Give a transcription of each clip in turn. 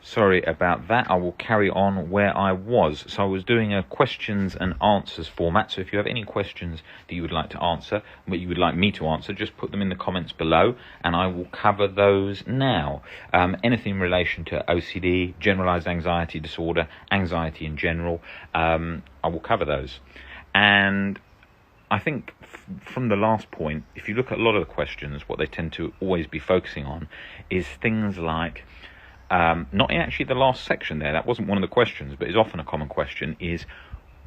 Sorry about that. I will carry on where I was. So I was doing a questions and answers format. So if you have any questions that you would like to answer, what you would like me to answer, just put them in the comments below and I will cover those now. Anything in relation to OCD, generalized anxiety disorder, anxiety in general, I will cover those. And I think from the last point, if you look at a lot of the questions, what they tend to always be focusing on is things like, not actually the last section there, that wasn't one of the questions, but is often a common question, is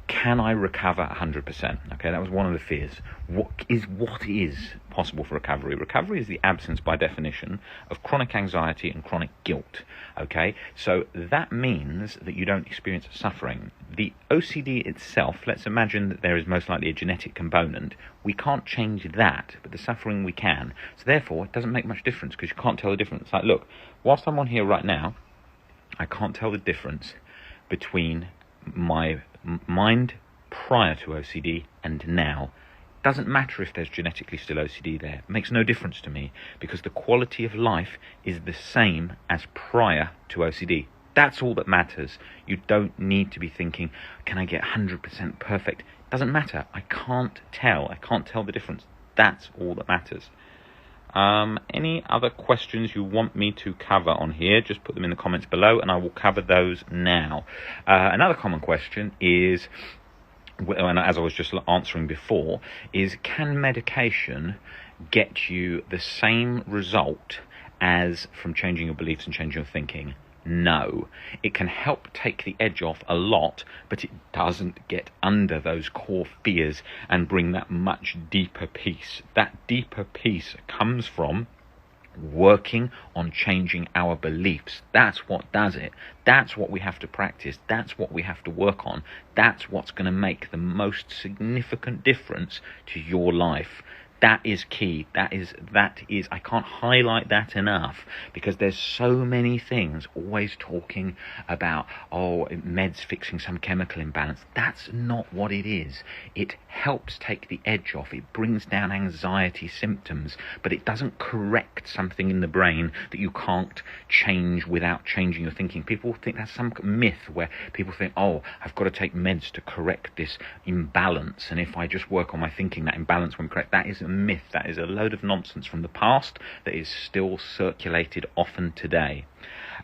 can I recover 100%? Okay, that was one of the fears. What is possible for recovery? Recovery is the absence, by definition, of chronic anxiety and chronic guilt. Okay, so that means that you don't experience suffering. The OCD itself, let's imagine that there is most likely a genetic component. We can't change that, but the suffering we can. So therefore, it doesn't make much difference because you can't tell the difference. Like, look, whilst I'm on here right now, I can't tell the difference between my mind prior to OCD and now. Doesn't matter if there's genetically still OCD there. It makes no difference to me because the quality of life is the same as prior to OCD. That's all that matters. You don't need to be thinking, can I get 100% perfect? Doesn't matter. I can't tell the difference. That's all that matters. Any other questions you want me to cover on here, just put them in the comments below and I will cover those now. Another common question is, and as I was just answering before, is can medication get you the same result as from changing your beliefs and changing your thinking? No. It can help take the edge off a lot, but it doesn't get under those core fears and bring that much deeper peace. That deeper peace comes from working on changing our beliefs. That's what does it. That's what we have to practice. That's what we have to work on. That's what's going to make the most significant difference to your life. That is key. That is, I can't highlight that enough because there's so many things always talking about, meds fixing some chemical imbalance. That's not what it is. It helps take the edge off. It brings down anxiety symptoms, but it doesn't correct something in the brain that you can't change without changing your thinking. People think that's some myth where people think, I've got to take meds to correct this imbalance. And if I just work on my thinking, that imbalance won't correct. That is a myth. That is a load of nonsense from the past that is still circulated often today.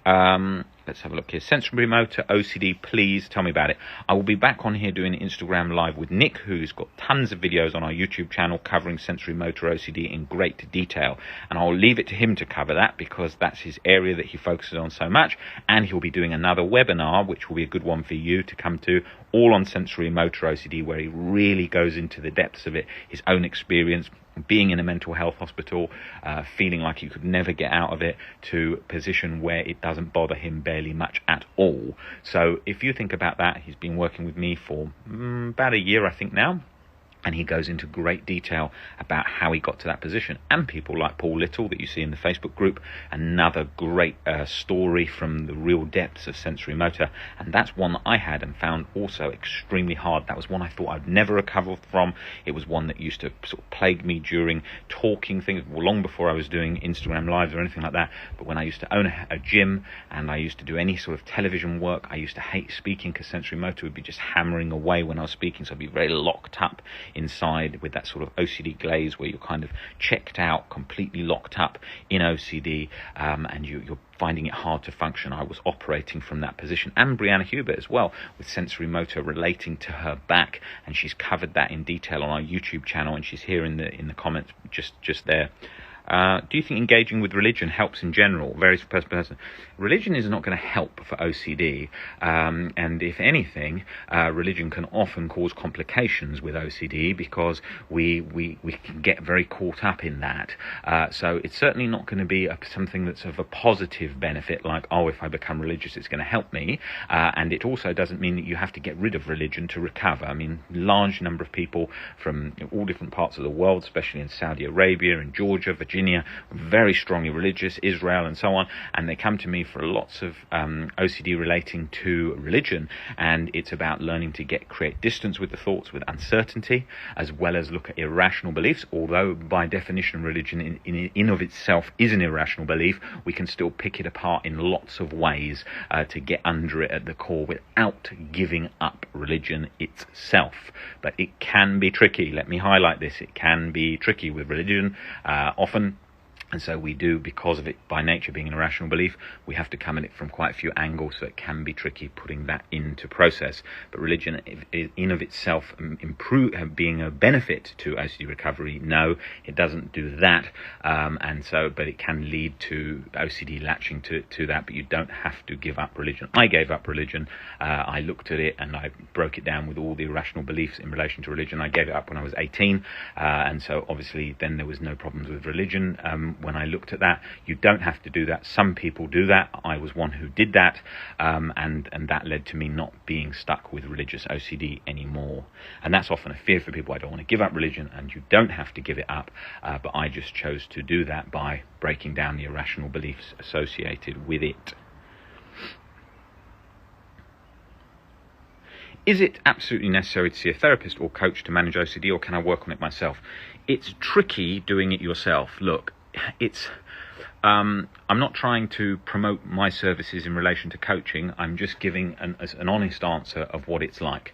Let's have a look here. Sensory motor OCD, please tell me about it. I will be back on here doing an Instagram live with Nick, who's got tons of videos on our YouTube channel covering sensory motor OCD in great detail. And I'll leave it to him to cover that because that's his area that he focuses on so much. And he'll be doing another webinar, which will be a good one for you to come to, all on sensory motor OCD, where he really goes into the depths of it, his own experience, being in a mental health hospital, feeling like he could never get out of it, to a position where it doesn't bother him barely much at all. So if you think about that, he's been working with me for about a year, I think now. And he goes into great detail about how he got to that position. And people like Paul Little that you see in the Facebook group, another great story from the real depths of sensory motor. And that's one that I had and found also extremely hard. That was one I thought I'd never recover from. It was one that used to sort of plague me during talking things, long before I was doing Instagram lives or anything like that. But when I used to own a gym and I used to do any sort of television work, I used to hate speaking because sensory motor would be just hammering away when I was speaking. So I'd be very locked up inside with that sort of OCD glaze where you're kind of checked out, completely locked up in OCD, and you're finding it hard to function. I was operating from that position. And Brianna Hubert as well, with sensory motor relating to her back, and she's covered that in detail on our YouTube channel, and she's here in the comments just there. Do you think engaging with religion helps in general? Varies from person to person. Religion is not going to help for OCD, and if anything, religion can often cause complications with OCD because we can get very caught up in that. So it's certainly not going to be something that's of a positive benefit, like, if I become religious, it's going to help me. And it also doesn't mean that you have to get rid of religion to recover. I mean, large number of people from all different parts of the world, especially in Saudi Arabia and Georgia, Virginia, Virginia, very strongly religious, Israel and so on, and they come to me for lots of OCD relating to religion, and it's about learning to create distance with the thoughts, with uncertainty, as well as look at irrational beliefs. Although by definition religion in of itself is an irrational belief, we can still pick it apart in lots of ways to get under it at the core without giving up religion itself. But it can be tricky. Let me highlight this. It can be tricky with religion often. And so we do, because of it by nature being an irrational belief, we have to come at it from quite a few angles, so it can be tricky putting that into process. But religion in of itself being a benefit to OCD recovery, no, it doesn't do that. But it can lead to OCD latching to that, but you don't have to give up religion. I gave up religion. I looked at it and I broke it down with all the irrational beliefs in relation to religion. I gave it up when I was 18, and so obviously then there was no problems with religion. When I looked at that, you don't have to do that. Some people do that. I was one who did that, and that led to me not being stuck with religious OCD anymore. And that's often a fear for people. I don't want to give up religion, and you don't have to give it up, but I just chose to do that by breaking down the irrational beliefs associated with it. Is it absolutely necessary to see a therapist or coach to manage OCD, or can I work on it myself? It's tricky doing it yourself. Look, I'm not trying to promote my services in relation to coaching. I'm just giving an honest answer of what it's like.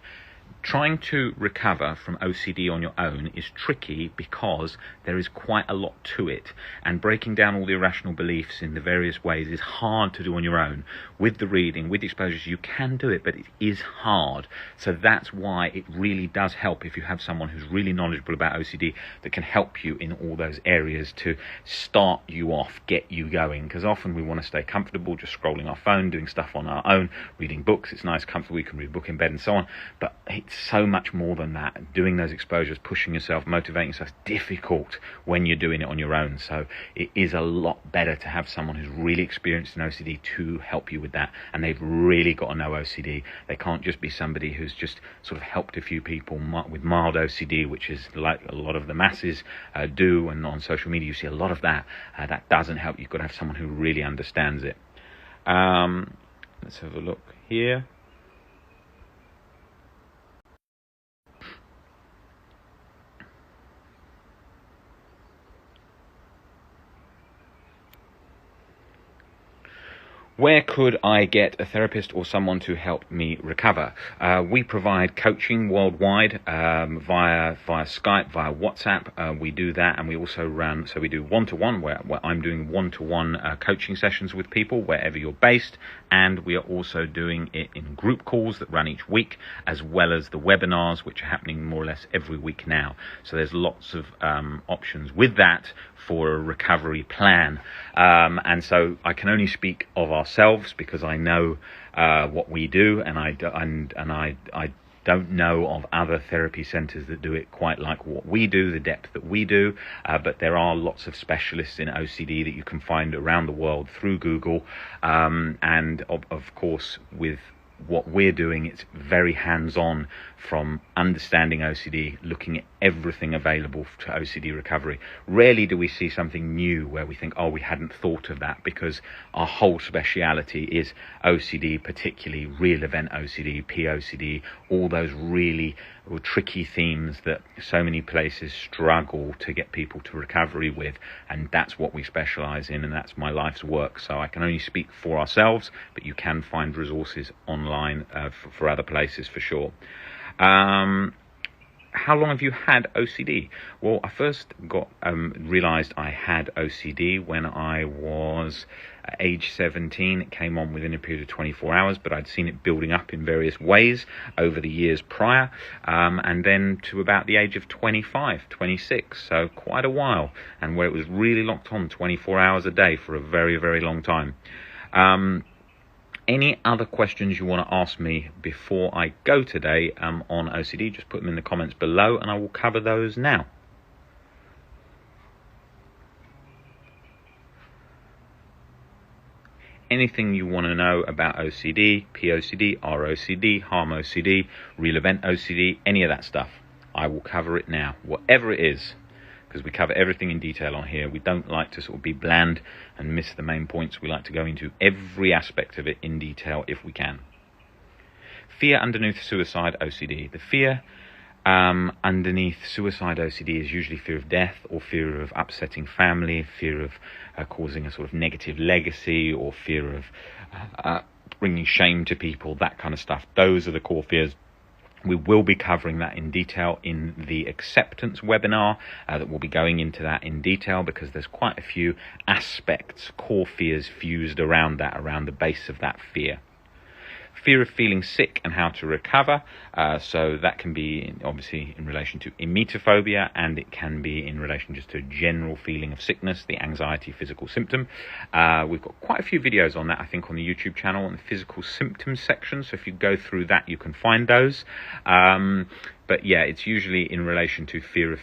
Trying to recover from OCD on your own is tricky because there is quite a lot to it, and breaking down all the irrational beliefs in the various ways is hard to do on your own. With the reading, with the exposures, you can do it, but it is hard. So that's why it really does help if you have someone who's really knowledgeable about OCD that can help you in all those areas to start you off, get you going, because often we want to stay comfortable just scrolling our phone, doing stuff on our own, reading books. It's nice, comfortable, we can read a book in bed and so on, but it's so much more than that. Doing those exposures, pushing yourself, motivating yourself is difficult when you're doing it on your own. So it is a lot better to have someone who's really experienced in OCD to help you with that, and they've really got to know OCD. They can't just be somebody who's just sort of helped a few people with mild OCD, which is like a lot of the masses do, and on social media you see a lot of that. That doesn't help. You've got to have someone who really understands it. Let's have a look here. Where could I get a therapist or someone to help me recover? We provide coaching worldwide via Skype, via WhatsApp. We do that, and we also we do one-to-one, where I'm doing one-to-one coaching sessions with people wherever you're based, and we are also doing it in group calls that run each week, as well as the webinars, which are happening more or less every week now. So there's lots of options with that for a recovery plan, and so I can only speak of ourselves because I know what we do, and I don't know of other therapy centres that do it quite like what we do, the depth that we do, but there are lots of specialists in OCD that you can find around the world through Google, and of course with what we're doing, it's very hands-on, from understanding OCD, looking at everything available to OCD recovery. Rarely do we see something new where we think, oh, we hadn't thought of that, because our whole speciality is OCD, particularly real event OCD, POCD, all those really tricky themes that so many places struggle to get people to recovery with, and that's what we specialize in, and that's my life's work. So I can only speak for ourselves, but you can find resources online for other places for sure. How long have you had OCD? Well, I first realised I had OCD when I was age 17. It came on within a period of 24 hours, but I'd seen it building up in various ways over the years prior, and then to about the age of 25, 26, so quite a while, and where it was really locked on 24 hours a day for a very, very long time. Any other questions you want to ask me before I go today on OCD, just put them in the comments below and I will cover those now. Anything you want to know about OCD, POCD, ROCD, harm OCD, real event OCD, any of that stuff, I will cover it now, whatever it is. because we cover everything in detail on here. We don't like to sort of be bland and miss the main points. We like to go into every aspect of it in detail if we can. Fear underneath suicide OCD. The fear underneath suicide OCD is usually fear of death, or fear of upsetting family, fear of causing a sort of negative legacy, or fear of bringing shame to people, that kind of stuff. Those are the core fears. We will be covering that in detail in the acceptance webinar, that we'll be going into that in detail, because there's quite a few aspects, core fears fused around that, around the base of that fear. Fear of feeling sick and how to recover. So that can be obviously in relation to emetophobia, and it can be in relation just to a general feeling of sickness, the anxiety physical symptom. We've got quite a few videos on that, I think, on the YouTube channel, on the physical symptoms section. So if you go through that, you can find those. But yeah, it's usually in relation to fear of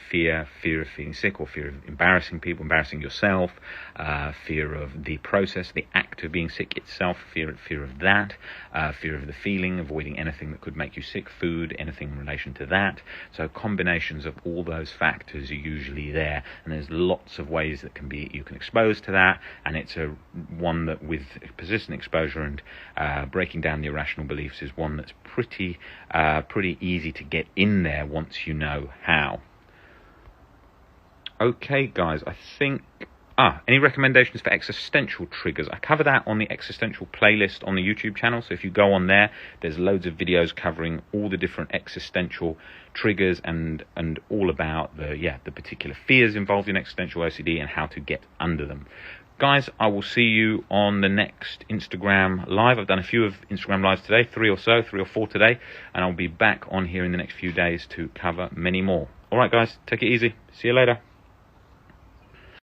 feeling sick, or fear of embarrassing people, embarrassing yourself, fear of the process, the act of being sick itself, fear of that, fear of the feeling, avoiding anything that could make you sick, food, anything in relation to that. So combinations of all those factors are usually there, and there's lots of ways that you can expose to that, and it's one that, with persistent exposure and breaking down the irrational beliefs, is one that's pretty easy to get in there once you know how. Okay guys, I think any recommendations for existential triggers? I cover that on the existential playlist on the YouTube channel. So if you go on there, there's loads of videos covering all the different existential triggers and all about the particular fears involved in existential OCD and how to get under them. Guys, I will see you on the next Instagram Live. I've done a few of Instagram Lives today, 3 or 4 today, and I'll be back on here in the next few days to cover many more. All right, guys, take it easy. See you later.